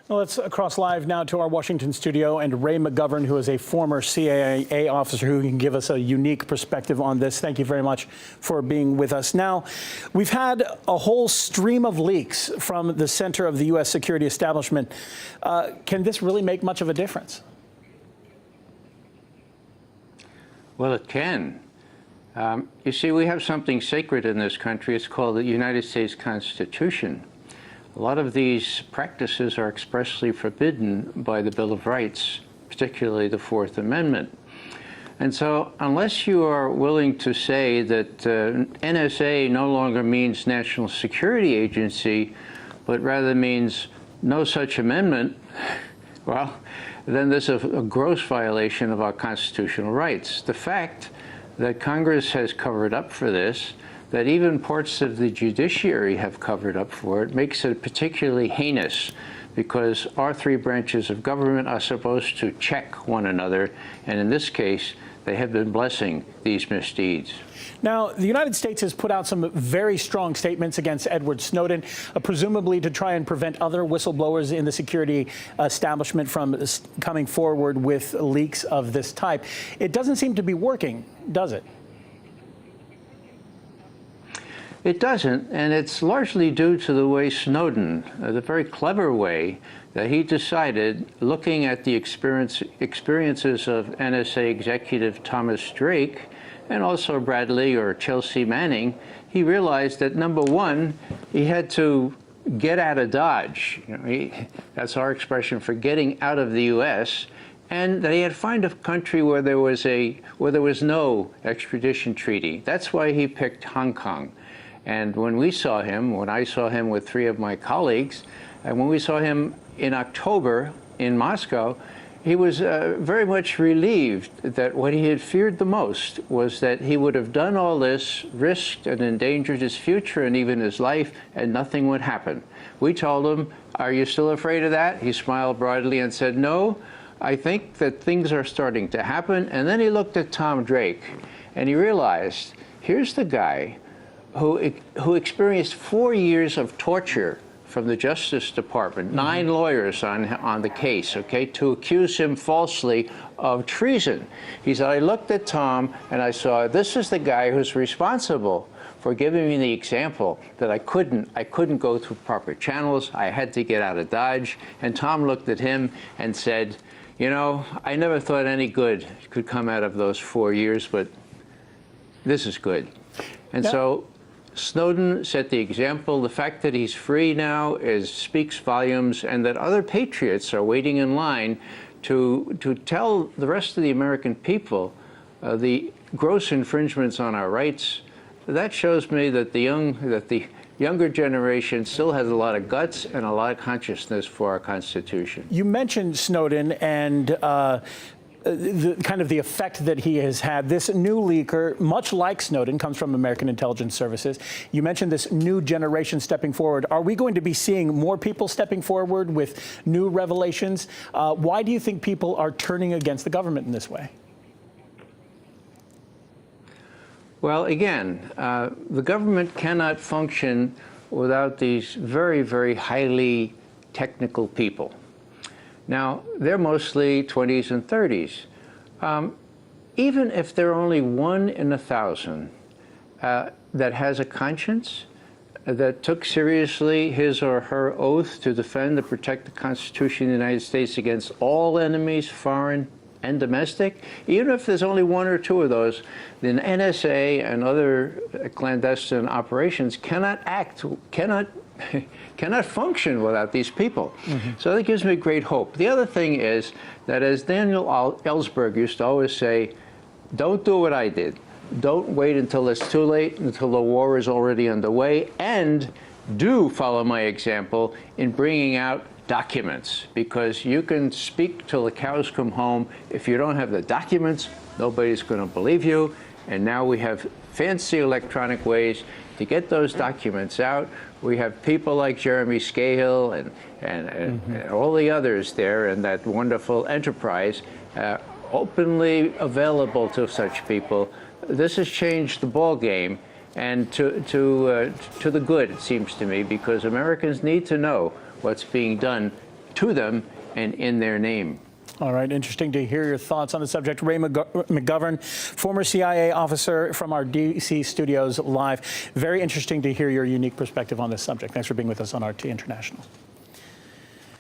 Well, let's cross live now to our Washington studio and Ray Mcgovern, who is a former CIA officer who can give us a unique perspective on this. Thank you very much for being with us. Now, we've had a whole stream of leaks from the center of the U.S. security establishment. Can this really make much of a difference? Well, it can. You see, we have something sacred in this country. It's called the United States Constitution. A lot of these practices are expressly forbidden by the Bill of Rights, particularly the Fourth Amendment. And so unless you are willing to say that NSA no longer means National Security Agency, but rather means no such amendment, well, then there's a gross violation of our constitutional rights. The fact that Congress has covered up for this, that even parts of the judiciary have covered up for it, makes it particularly heinous, because our three branches of government are supposed to check one another, and in this case, they have been blessing these misdeeds. Now, the United States has put out some very strong statements against Edward Snowden, presumably to try and prevent other whistleblowers in the security establishment from coming forward with leaks of this type. It doesn't seem to be working, does it? It doesn't, and it's largely due to the way Snowden, the very clever way that he decided, looking at the experiences of NSA executive Thomas Drake and also Bradley or Chelsea Manning, he realized that, number one, he had to get out of Dodge. You know, that's our expression for getting out of the U.S., and that he had to find a country where there was no extradition treaty. That's why he picked Hong Kong. And when I saw him with three of my colleagues, and when we saw him in October in Moscow, he was very much relieved that what he had feared the most was that he would have done all this, risked and endangered his future and even his life, and nothing would happen. We told him, "Are you still afraid of that?" He smiled broadly and said, "No, I think that things are starting to happen." And then he looked at Tom Drake, and he realized, here's the guy who experienced 4 years of torture from the Justice Department, 9 lawyers on the case, okay, to accuse him falsely of treason. He said, I looked at Tom and I saw, this is the guy who's responsible for giving me the example that I couldn't go through proper channels. I had to get out of Dodge. And Tom looked at him and said, you know, I never thought any good could come out of those 4 years, but this is good. And so Snowden set the example. The fact that he's free now speaks volumes, and that other patriots are waiting in line to tell the rest of the American people the gross infringements on our rights. That shows me that the younger generation still has a lot of guts and a lot of consciousness for our Constitution. You mentioned Snowden and the effect that he has had. This new leaker, much like Snowden, comes from American intelligence services. You mentioned this new generation stepping forward. Are we going to be seeing more people stepping forward with new revelations? Why do you think people are turning against the government in this way? Well, again, the government cannot function without these very, very highly technical people. Now, they're mostly 20s and 30s. Even if they're only 1 in 1,000 that has a conscience, that took seriously his or her oath to defend and protect the Constitution of the United States against all enemies, foreign and domestic, even if there's only 1 or 2 of those, then NSA and other clandestine operations cannot function without these people. So that gives me great hope. The other thing is that, as Daniel Ellsberg used to always say, don't do what I did. Don't wait until it's too late, until the war is already underway, and do follow my example in bringing out documents, because you can speak till the cows come home. If you don't have the documents, nobody's going to believe you. And now we have fancy electronic ways to get those documents out. We have people like Jeremy Scahill and all the others there in that wonderful enterprise openly available to such people. This has changed the ball game, and to the good, it seems to me, because Americans need to know what's being done to them and in their name. All right, interesting to hear your thoughts on the subject. Ray Mcgovern, former CIA officer from our D.C. studios live. Very interesting to hear your unique perspective on this subject. Thanks for being with us on RT International.